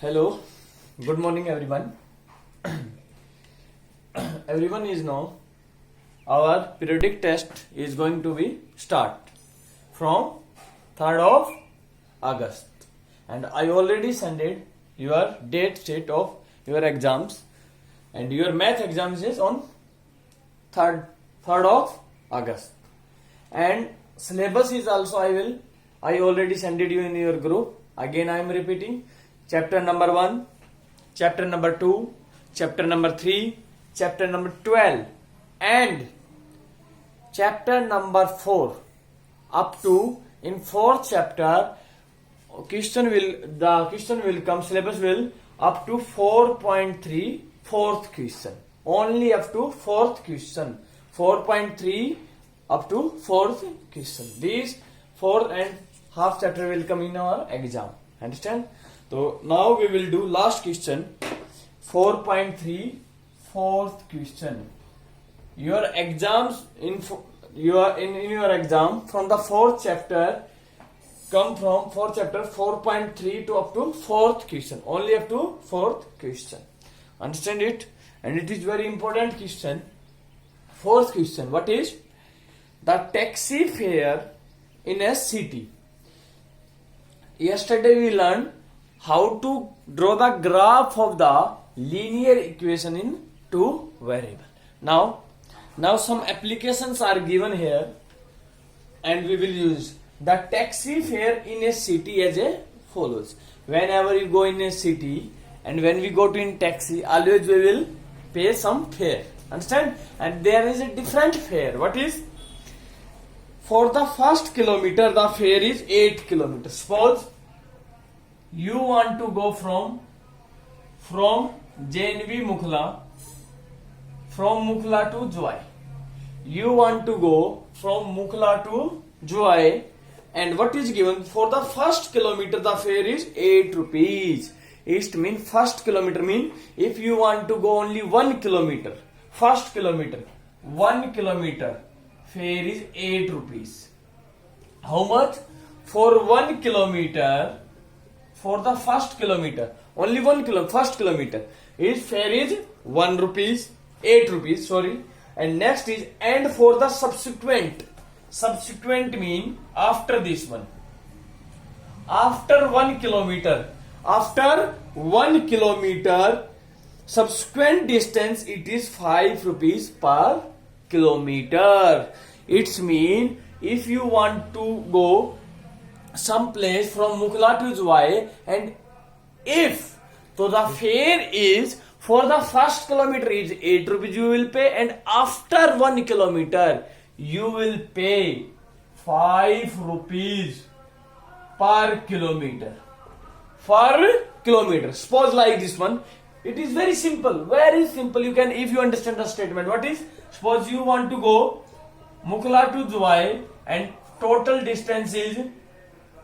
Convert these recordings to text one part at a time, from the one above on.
Hello, good morning everyone. Everyone is know our periodic test is going to be start from 3rd of August, and I already sent your date sheet of your exams, and your math exams is on 3rd of August, and syllabus is also I already sent you in your group. Again I am repeating. Chapter number 1, chapter number 2, chapter number 3, chapter number 12 and chapter number 4 up to in 4th chapter question will come, syllabus will up to 4.3 4th question, only up to 4th question, 4.3 up to 4th question. These 4 and half chapter will come in our exam, understand? So now we will do last question, 4.3 4th question. Your exams in your exam from the 4th chapter come from 4th chapter 4.3 to up to 4th question, only up to 4th question. Understand it? And it is very important question. 4th question, what is the taxi fare in a city? Yesterday we learned how to draw the graph of the linear equation in two variable. Now some applications are given here, and we will use the taxi fare in a city as a follows. Whenever you go in a city and when we go to in taxi, always we will pay some fare, understand? And there is a different fare. What is? For the first kilometer the fare is 8 kilometers. Suppose you want to go from JNV Mukhla, from Mukhla to Joy. You want to go from Mukhla to Joy, and what is given? For the first kilometer the fare is 8 rupees. It mean first kilometer mean if you want to go only 1 kilometer, first kilometer 1 kilometer fare is 8 rupees. How much? For 1 kilometer, for the first kilometer, only 1 kilometer, first kilometer, its fare is 1 rupees, 8 rupees, sorry. And next is, and for the subsequent mean after this one, after 1 kilometer, subsequent distance, it is 5 rupees per kilometer. It's mean if you want to go some place from Mukhla to Joy, and if so the fare is for the first kilometer is 8 rupees you will pay, and after 1 kilometer you will pay 5 rupees per kilometer. Suppose like this one, it is very simple, very simple. You can, if you understand the statement, what is? Suppose you want to go Mukhla to Joy and total distance is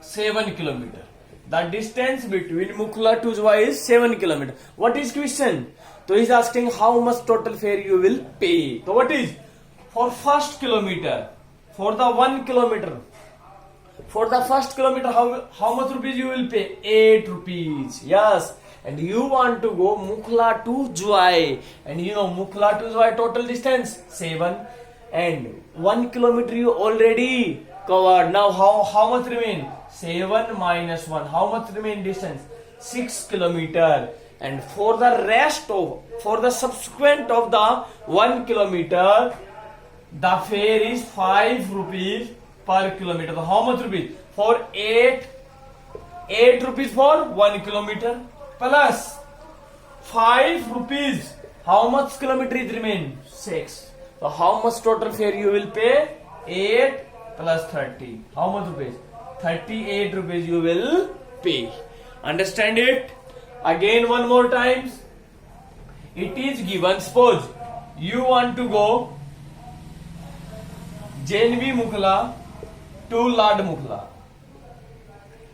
7 kilometer. The distance between Mukhla to Joy is 7 kilometer. What is question? So he is asking how much total fare you will pay. So what is? For first kilometer, for the 1 kilometer, for the first kilometer, how much rupees you will pay? 8 rupees. Yes. And you want to go Mukhla to Joy, and you know Mukhla to Joy total distance 7, and 1 kilometer you already covered. Now how much remain? 7 minus 1. How much remain distance? 6 kilometer. And for the subsequent of the 1 kilometer, the fare is 5 rupees per kilometer. So how much rupees? For 8 rupees for 1 kilometer plus 5 rupees. How much kilometer is remain? 6. So how much total fare you will pay? 8 plus 30. How much rupees? 38 rupees you will pay. Understand it? Again one more times. It is given, suppose you want to go JNV Mukhla to Lad Mukhla,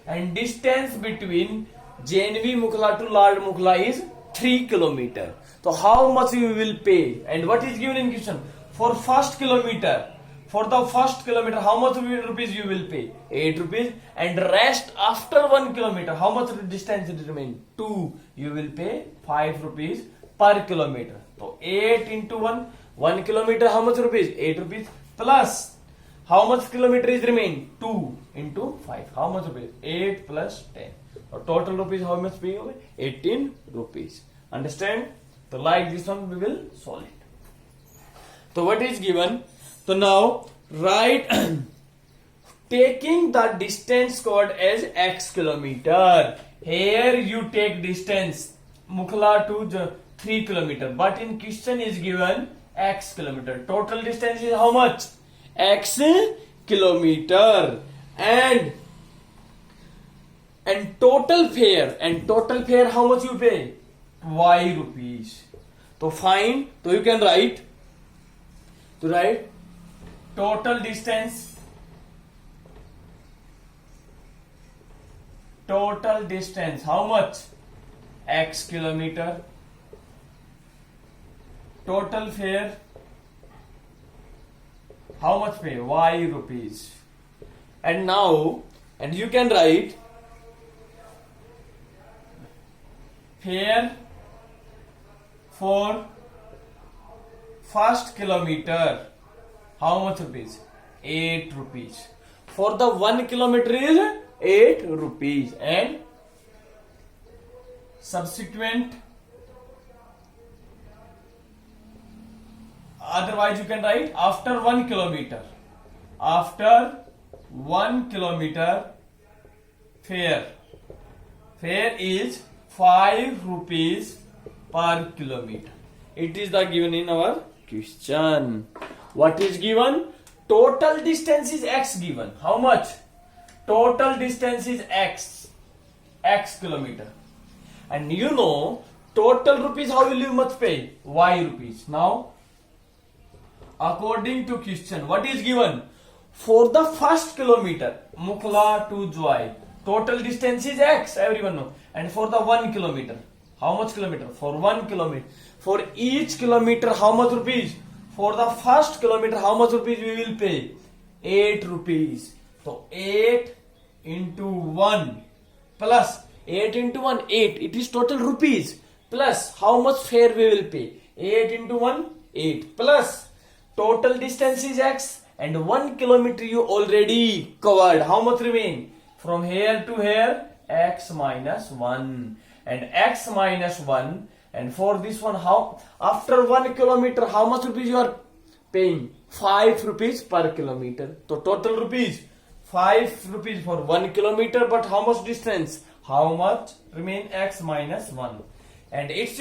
and distance between JNV Mukhla to Lad Mukhla is 3 kilometer. So how much you will pay? And what is given in question? For first kilometer For the first kilometer, how much rupees you will pay? 8 rupees. And rest after 1 kilometer, how much distance it remain? 2. You will pay 5 rupees per kilometer. So 8 into 1 kilometer, how much rupees? 8 rupees. Plus, how much kilometer is remain? 2 into 5. How much rupees? 8 plus 10. So total rupees, how much pay? 18 rupees. Understand? So like this one, we will solve it. So what is given? So now write taking the distance covered as x kilometer. Here you take distance Mukhla to 3 kilometer, but in question is given x kilometer. Total distance is how much? X kilometer. And total fare how much you pay? Y rupees. So find, so you can write total distance how much? X kilometer. Total fare how much pay? Y rupees. And now, and you can write fare for first kilometer how much rupees? 8 rupees. For the 1 kilometer is 8 rupees. And subsequent, otherwise you can write after 1 kilometer fare is 5 rupees per kilometer. It is the given in our question. What is given? Total distance is x given. How much? Total distance is x kilometer. And you know total rupees how will you must pay? Y rupees. Now according to question, what is given? For the first kilometer Mukhla to Joy, total distance is x, everyone know. And for the 1 kilometer, how much kilometer? For 1 kilometer. For each kilometer, how much rupees? For the first kilometer, how much rupees we will pay? 8 rupees. So 8 into 1 plus 8 into 1, 8. It is total rupees. Plus how much fare we will pay? 8 into 1, 8. Plus total distance is x and 1 kilometer you already covered. How much remain? From here to here, x minus 1. And x minus 1. And for this one, how after 1 kilometer, how much rupees you are paying? 5 rupees per kilometer. So total rupees 5 rupees for 1 kilometer. But how much distance? How much remain? X minus 1. And it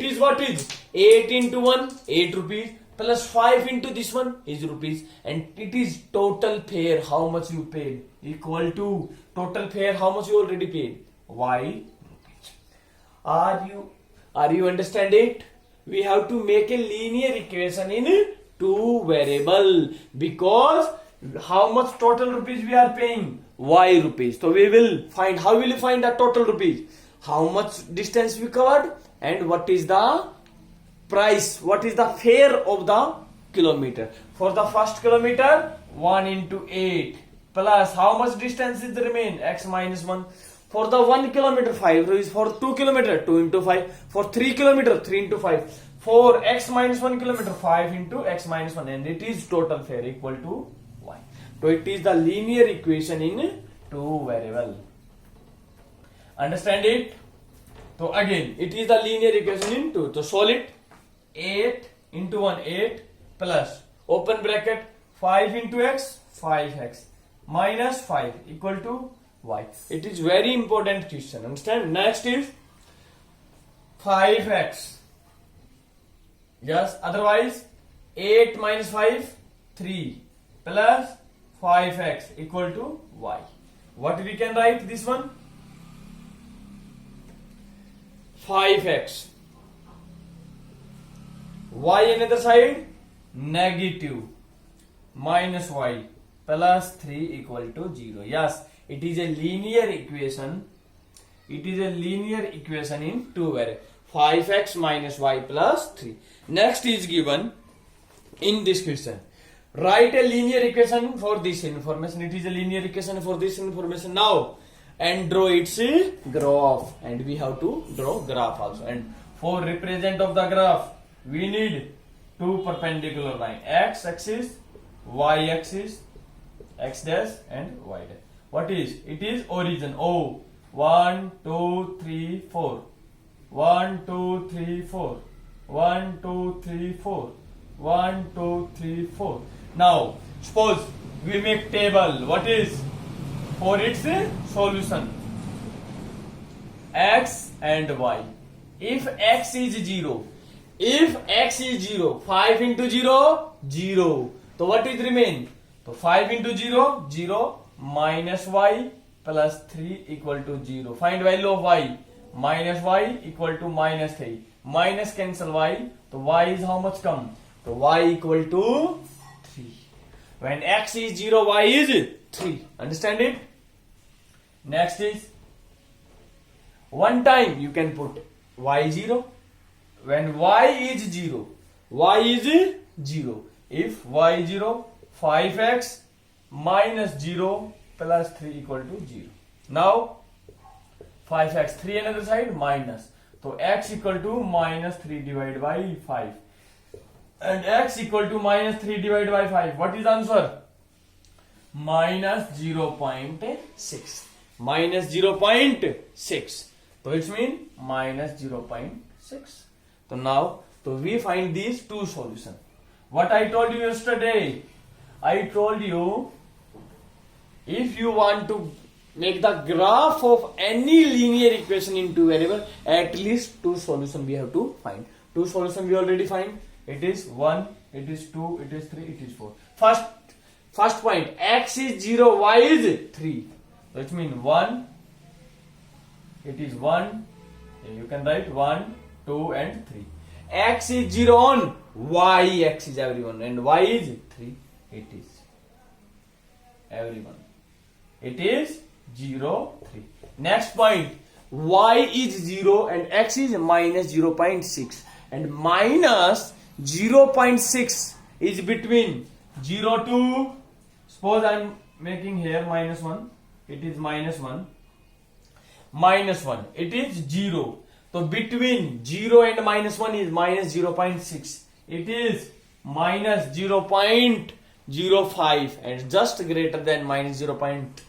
is what is 8 into 1, 8 rupees. Plus 5 into this one is rupees. And it is total fare. How much you paid? Equal to total fare. How much you already paid? Y rupees. Are you understand it? We have to make a linear equation in 2 variable, because how much total rupees we are paying? Y rupees. So we will find, how will you find the total rupees? How much distance we covered and what is the price, what is the fare of the kilometer. For the first kilometer, 1 into 8 plus how much distance is remain? X minus 1. For the 1 kilometer, 5 rupees. For 2 kilometer, 2 into 5. For 3 kilometer, 3 into 5. For x minus 1 kilometer, 5 into x minus 1. And it is total fare equal to y. So it is the linear equation in 2 variable. Understand it? So again, it is the linear equation in 2. So solve it. 8 into 1, 8 plus open bracket 5 into x, 5x minus 5 equal to y. It is very important question. Understand? Next is 5x. Yes, otherwise 8 minus 5, 3 plus 5x equal to y. What we can write this one? 5x. Y another side negative minus y plus 3 equal to 0. Yes, it is a linear equation. It is a linear equation in 2 variables. 5x minus y plus 3. Next is given in this question. Write a linear equation for this information. It is a linear equation for this information now. And draw its graph. And we have to draw graph also. And for represent of the graph, we need two perpendicular lines. X axis, Y axis, X dash and Y dash. What is? It is origin. O. 1, 2, 3, 4. 1, 2, 3, 4. 1, 2, 3, 4. 1, 2, 3, 4. Now, suppose we make table. What is? For its solution. X and Y. If X is 0. If X is 0. 5 into 0, 0. So what is remain? So 5 into 0, 0 minus Y plus 3 equal to 0. Find value of Y. Minus Y equal to minus 3. Minus cancel Y. So Y is how much come? So Y equal to 3. When X is 0, Y is 3. Understand it? Next is one time you can put Y 0. When Y is 0, Y is 0. If Y is 0, 5x minus 0 plus 3 equal to 0. Now 5x, 3 another side minus. So x equal to minus 3 divided by 5. And x equal to minus 3 divided by 5. What is answer? Minus 0.6. Minus 0.6. So it means minus 0.6. So now, we find these two solutions. What I told you yesterday, I told you if you want to make the graph of any linear equation into variable, at least two solutions we have to find. Two solutions we already find. It is 1, it is 2, it is 3, it is 4. First point, x is 0, y is 3. So it means 1, it is 1, you can write 1, 2 and 3. X is 0 on y axis everyone and y is 3. It is everyone. It is 0, 3. Next point, y is 0 and x is minus 0.6 and minus 0.6 is between 0 to, suppose I am making here minus 1, it is minus 1, minus 1, it is 0. So between 0 and minus 1 is minus 0.6. It is minus 0.05 and just greater than minus 0.6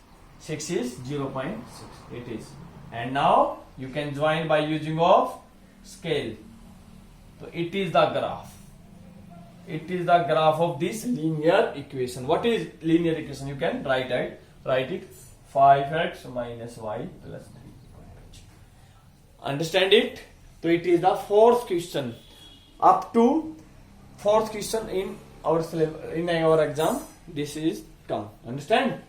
is 0.6. It is. And now you can join by using of scale. So it is the graph. It is the graph of this linear equation. What is linear equation? You can write it. 5x minus y plus 3. Understand it? So it is the fourth question. Up to fourth question in our exam. This is come. Understand?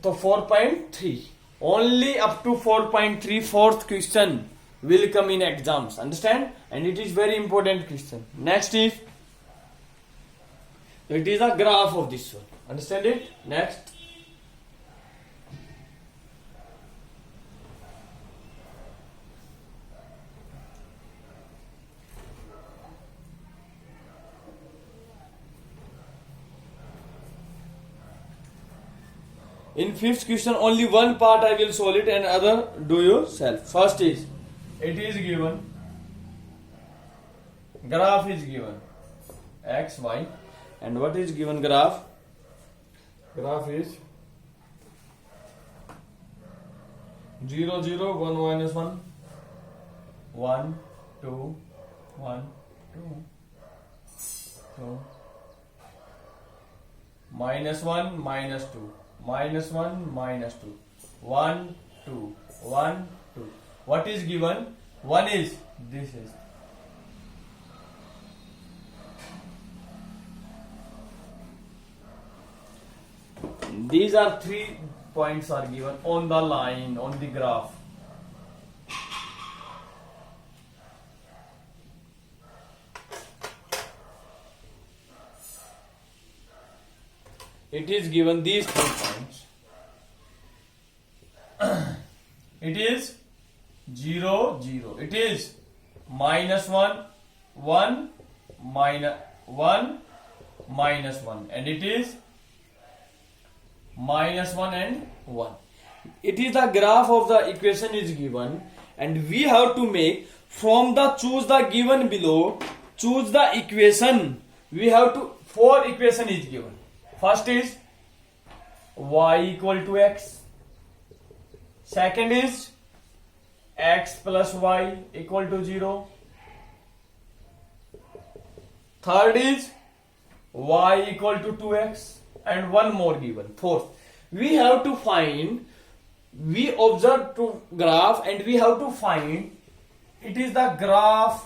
So 4.3. Only up to 4.3 fourth question will come in exams. Understand? And it is very important question. Next is, it is a graph of this one. Understand it? Next. In fifth question, only one part I will solve it and other do yourself. First is, it is given, graph is given, x, y, and what is given graph? Graph is 0, 0, 1, minus 1, 1, 2, 1, 2, 2, minus 1, minus 2. Minus 1, minus 2. 1, 2. 1, 2. What is given? 1 is, this is. These are 3 points are given on the line, on the graph. It is given these 3 points. It is 0, 0. It is minus 1, 1, minus 1, minus 1, and it is minus 1 and 1. It is the graph of the equation is given, and we have to make from the choose the given below, choose the equation. We have to, 4 equation is given. First is y equal to x. Second is x plus y equal to 0. Third is y equal to 2x, and one more given. Fourth, we have to find, we observe to graph and we have to find, it is the graph,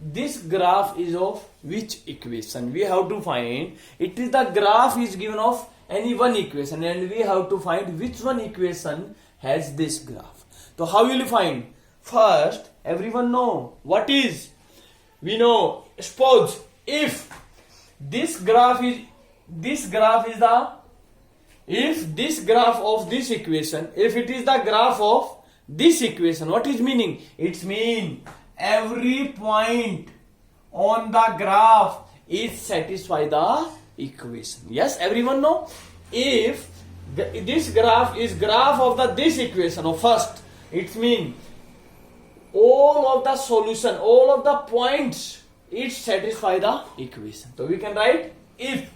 this graph is of which equation. We have to find, it is the graph is given of any one equation, and we have to find which one equation has this graph. So how will you find? First, everyone know what is, we know, suppose if this graph is the, if this graph of this equation, if it is the graph of this equation, what is meaning? It's mean every point on the graph is satisfy the equation. Yes, everyone know? If this graph is graph of the this equation of first, it mean all of the solution, all of the points, it satisfy the equation. So we can write if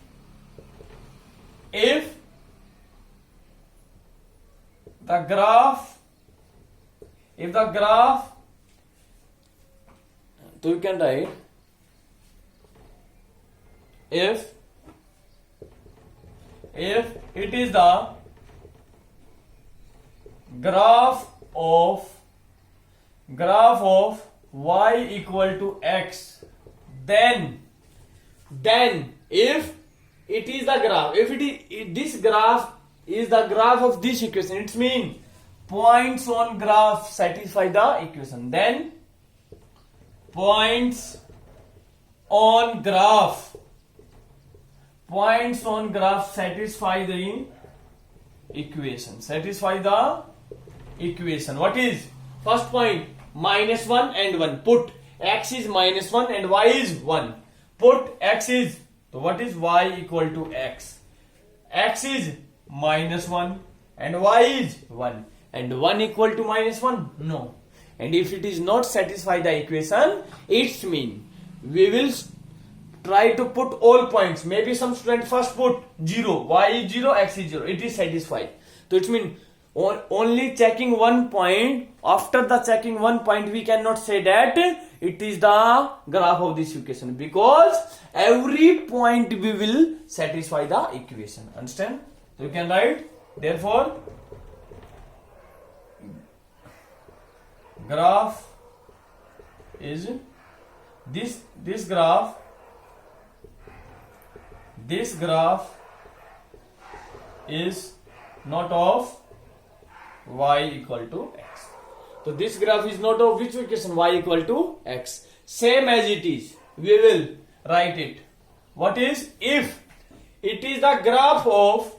the graph, so we can write if it is the graph of y equal to x, then if it is the graph, if it is, this graph is the graph of this equation, it means points on graph satisfy the equation, then points on graph satisfy the equation. What is first point? Minus 1 and 1. Put x is minus 1 and y is 1. Put x is, so what is y equal to x? X is minus 1 and y is 1. And 1 equal to minus 1? No. And if it is not satisfy the equation, it's mean we will try to put all points. Maybe some student first put 0, y is 0, x is 0. It is satisfied. So it means only checking one point. After the checking one point, we cannot say that it is the graph of this equation, because every point we will satisfy the equation. Understand? So you can write, therefore graph is this graph is not of y equal to x. So this graph is not of which equation? Y equal to x. Same as it is, we will write it. What is? If it is the graph of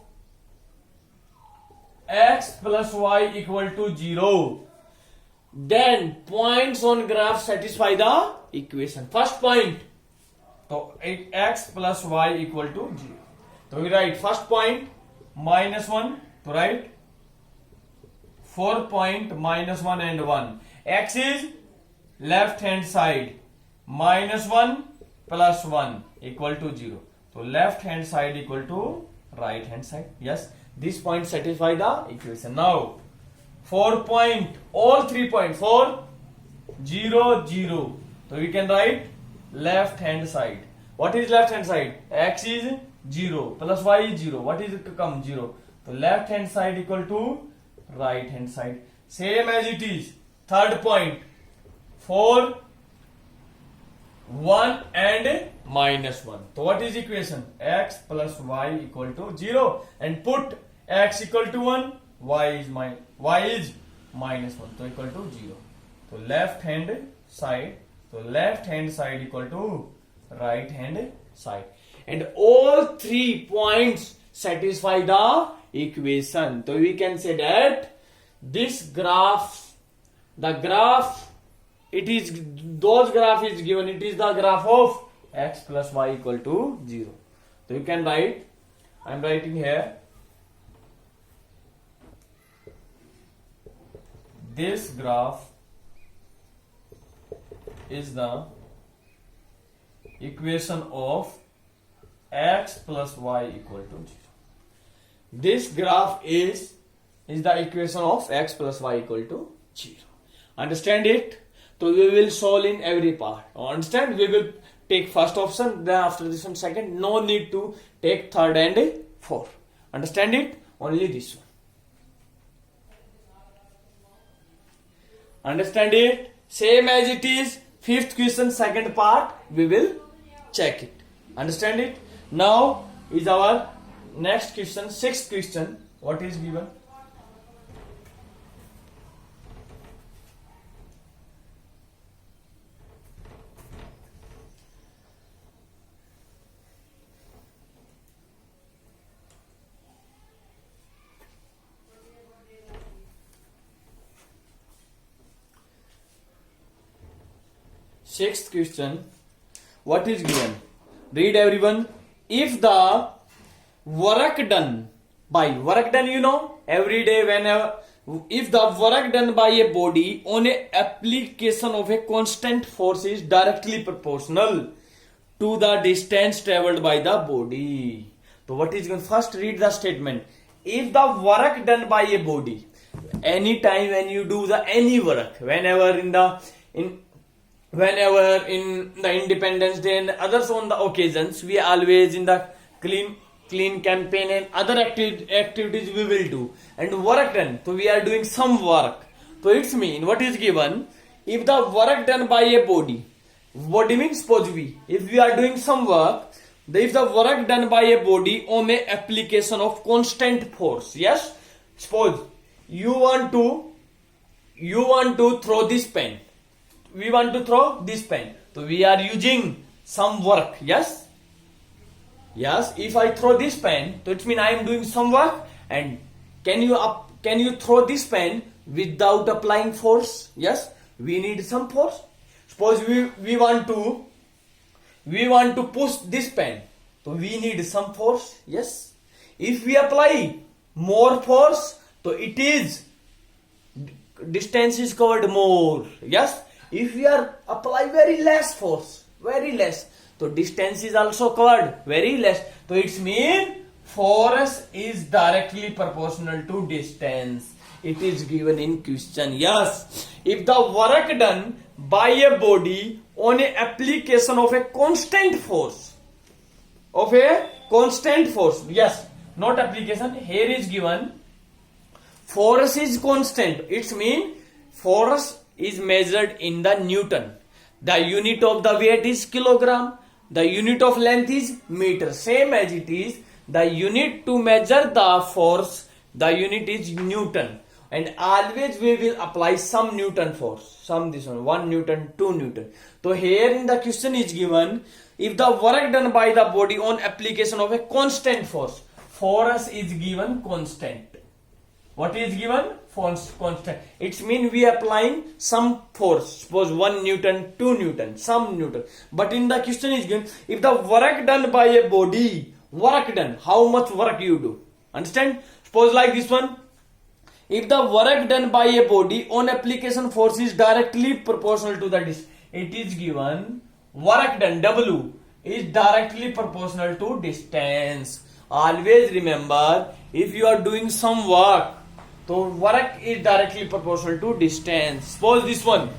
x plus y equal to 0, then points on graph satisfy the equation. First point, so x plus y equal to 0. So we write first point minus 1, to write 4 point minus 1 and 1. X is left hand side, minus 1 plus 1 equal to 0. So left hand side equal to right hand side. Yes, this point satisfy the equation. Now 4 point, all 3 points, 4, 0, 0. So we can write left hand side. What is left hand side? X is 0 plus y is 0. What is it to come? 0. So left hand side equal to right hand side. Same as it is. Third point, 4, 1 and minus 1. So what is equation? X plus y equal to 0. And put x equal to 1, y is minus 1. So equal to 0. So left hand side equal to right hand side. And all 3 points satisfy the equation. So we can say that this graph, the graph, it is, those graph is given, it is the graph of x plus y equal to 0. So you can write, I am writing here, this graph is the equation of x plus y equal to 0. This graph is the equation of x plus y equal to 0. Understand it? So we will solve in every part. Understand? We will take first option, then after this one second. No need to take third and fourth. Understand it? Only this one. Understand it? Same as it is. Fifth question, second part, we will check it. Understand it? Now is our next question, sixth question. What is given? Sixth question. What is given? Read everyone. If the work done by, work done you know, every day whenever, if the work done by a body on a application of a constant force is directly proportional to the distance traveled by the body. So what is given? First read the statement. If the work done by a body, anytime when you do the any work, whenever in the Independence Day and others on the occasions, we always in the clean campaign and other activities we will do. And work done, so we are doing some work. So it's mean what is given, if the work done by a body means suppose if we are doing some work, if the work done by a body on a application of constant force, yes, suppose you want to throw this pen. We want to throw this pen. So we are using some work. Yes. Yes. If I throw this pen, so it means I am doing some work. And can you throw this pen without applying force? Yes. We need some force. Suppose we want to push this pen. So we need some force. Yes. If we apply more force, so it is distance is covered more. Yes. If we are apply very less force, very less, so distance is also covered very less. So it means force is directly proportional to distance. It is given in question. Yes. If the work done by a body on a application of a constant force, yes, not application, here is given force is constant. It means force is measured in the Newton. The unit of the weight is kilogram. The unit of length is meter. Same as it is, the unit to measure the force, the unit is Newton. And always we will apply some Newton force. Some this one, 1 Newton, 2 Newton. So here in the question is given, if the work done by the body on application of a constant force is given constant. What is given? Force constant. It means we are applying some force. Suppose 1 Newton, 2 Newton, some Newton. But in the question is given, if the work done by a body, work done, how much work you do? Understand? Suppose like this one. If the work done by a body on application force is directly proportional to the distance, it is given work done, W, is directly proportional to distance. Always remember, if you are doing some work, so work is directly proportional to distance. Suppose this one.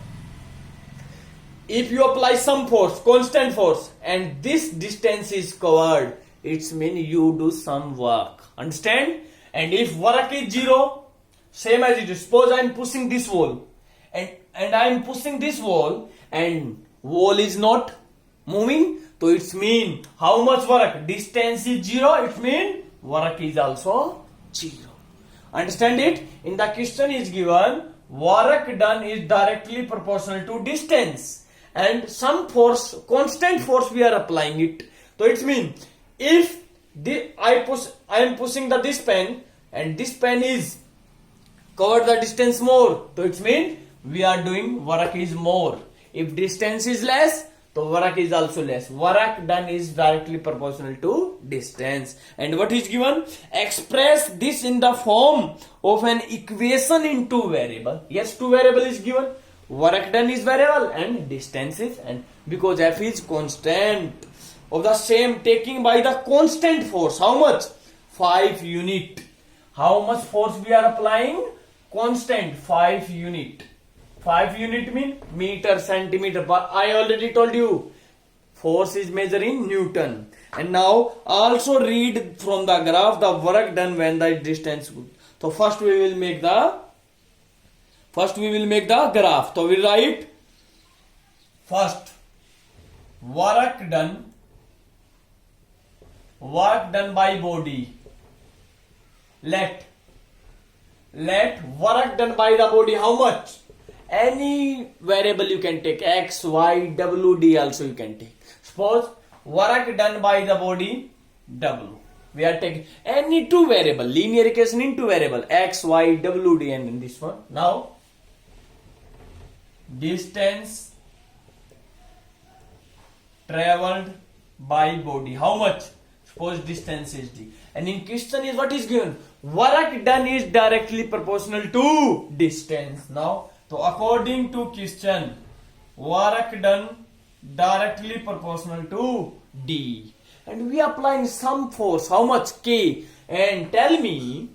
If you apply some force, constant force, and this distance is covered, it means you do some work. Understand? And if work is 0, same as it is. Suppose I am pushing this wall, and I am pushing this wall, and wall is not moving. So it means how much work? Distance is 0. It means work is also 0. Understand it? In the question is given, work done is directly proportional to distance, and some force, constant force we are applying it. So it means if I am pushing this pen, and this pen is covered the distance more, so it means we are doing work is more. If distance is less, So work is also less. Work done is directly proportional to distance. And what is given? Express this in the form of an equation in two variable. Yes, two variable is given. Work done is variable and distance is, and because F is constant of the same taking by the constant force. How much? 5 unit. How much force we are applying? Constant 5 unit. 5 unit mean meter, centimeter, but I already told you force is measured in Newton. And now also read from the graph the work done when the distance good. So first we will make the graph. So we write first work done by body. Let work done by the body how much? Any variable you can take, x, y, w, d also you can take. Suppose work done by the body w. We are taking any two variable, linear equation in two variable, x, y, w, d, and in this one. Now distance traveled by body how much? Suppose distance is d. And in question is what is given? Work done is directly proportional to distance. Now, so according to question, work done directly proportional to d. And we are applying some force. How much? K. And tell me,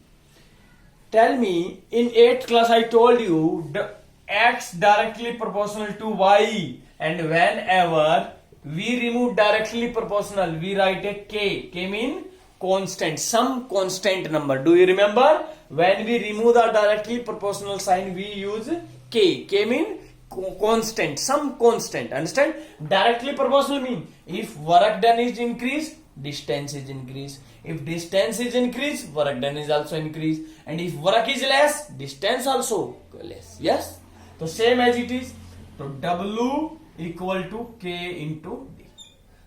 in 8th class I told you the x directly proportional to y. And whenever we remove directly proportional, we write a k. K mean constant, some constant number. Do you remember? When we remove the directly proportional sign, we use k. K mean constant, some constant. Understand? Directly proportional mean if work done is increased, distance is increased. If distance is increased, work done is also increased. And if work is less, distance also less. Yes? So same as it is. So W equal to K into D.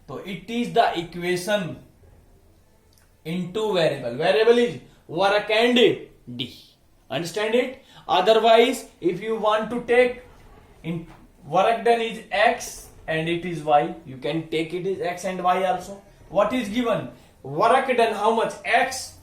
So it is the equation into variable. Variable is work and D. Understand it? Otherwise, if you want to take in work done is X and it is Y, you can take it is X and Y also. What is given? Work done how much? X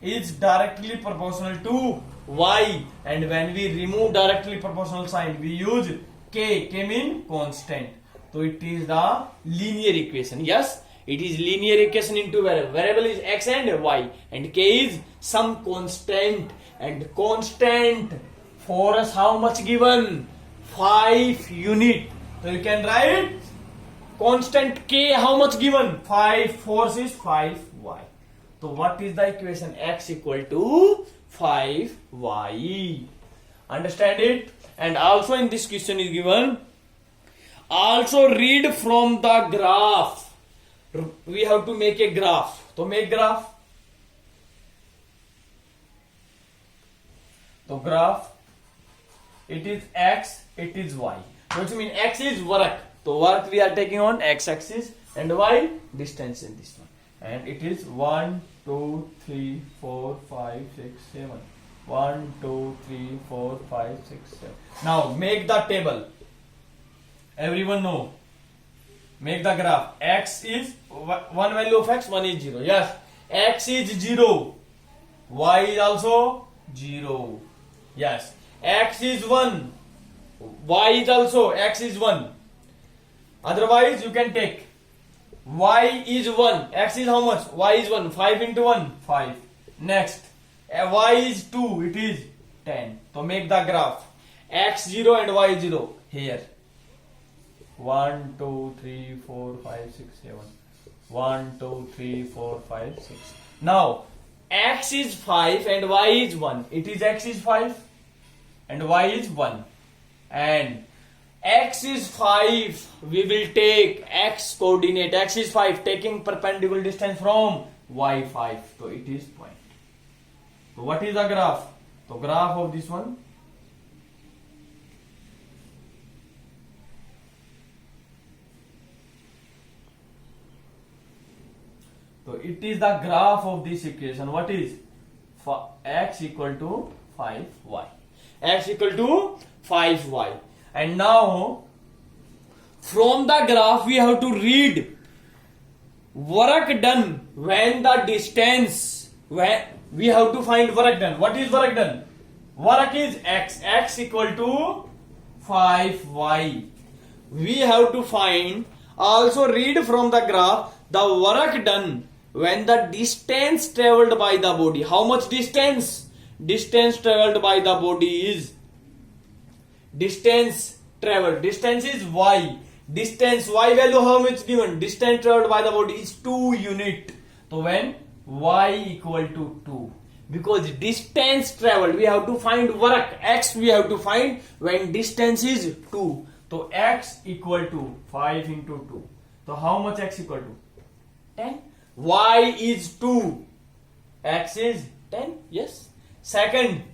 is directly proportional to Y, and when we remove directly proportional sign, we use K. K mean constant. So it is the linear equation. Yes, it is linear equation into variable. Variable is X and Y, and K is some constant. And constant for us how much given? 5 unit. So you can write constant K how much given? 5. Force is 5y. So what is the equation? X equal to 5y. Understand it? And also in this question is given, also read from the graph. We have to make a graph. So make graph. So graph, it is X, it is Y. Which means X is work. So work we are taking on X axis, and Y distance in this one. And it is 1, 2, 3, 4, 5, 6, 7. 1, 2, 3, 4, 5, 6, 7. Now make the table. Everyone know. Make the graph. X is one value of X, one is 0. Yes. X is 0. Y is also 0. Yes. X is 1. Y is also X is 1. Otherwise you can take Y is 1. X is how much? Y is 1. 5 into 1. 5. Next. Y is 2. It is 10. So make the graph. X 0 and Y 0. Here. 1, 2, 3, 4, 5, 6, 7. 1, 2, 3, 4, 5, 6. Now, X is 5 and Y is 1. It is X is 5 and Y is 1. And X is 5. We will take X coordinate. X is 5. Taking perpendicular distance from Y 5. So it is point. So what is the graph? So graph of this one. So it is the graph of this equation. What is? X equal to 5y. X equal to 5y. And now from the graph we have to read work done when the distance, when we have to find work done. What is work done? Work is x equal to 5y. We have to find, also read from the graph the work done when the distance traveled by the body. How much distance? Distance traveled by the body is, distance traveled, distance is y. Distance, y value how much given? Distance traveled by the body is 2 unit. So when y equal to 2, because distance traveled, we have to find work, x we have to find when distance is 2. So x equal to 5 into 2. So how much x equal to? 10. Y is 2. X is 10. Yes. Second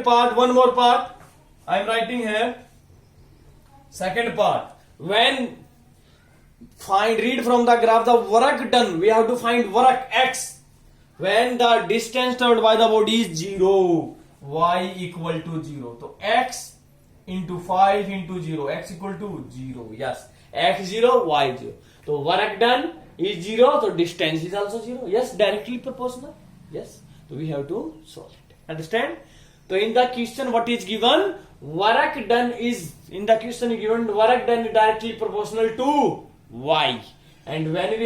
part, one more part I am writing here. Second part, when read from the graph the work done, we have to find work x when the distance traveled by the body is 0, y equal to 0. So x into 5 into 0, x equal to 0. Yes, x 0, y 0. So work done is 0, so distance is also 0. Yes, directly proportional. Yes, so we have to solve it. Understand? So in the question what is given? Work done is, in the question given, work done is directly proportional to y. And when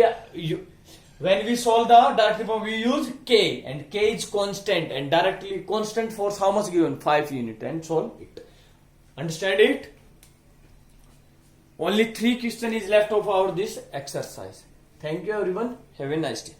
we solve the directly proportional, we use k, and k is constant, and directly constant force how much given? 5 unit, and solve it. Understand it? Only 3 question is left of our this exercise. Thank you everyone. Have a nice day.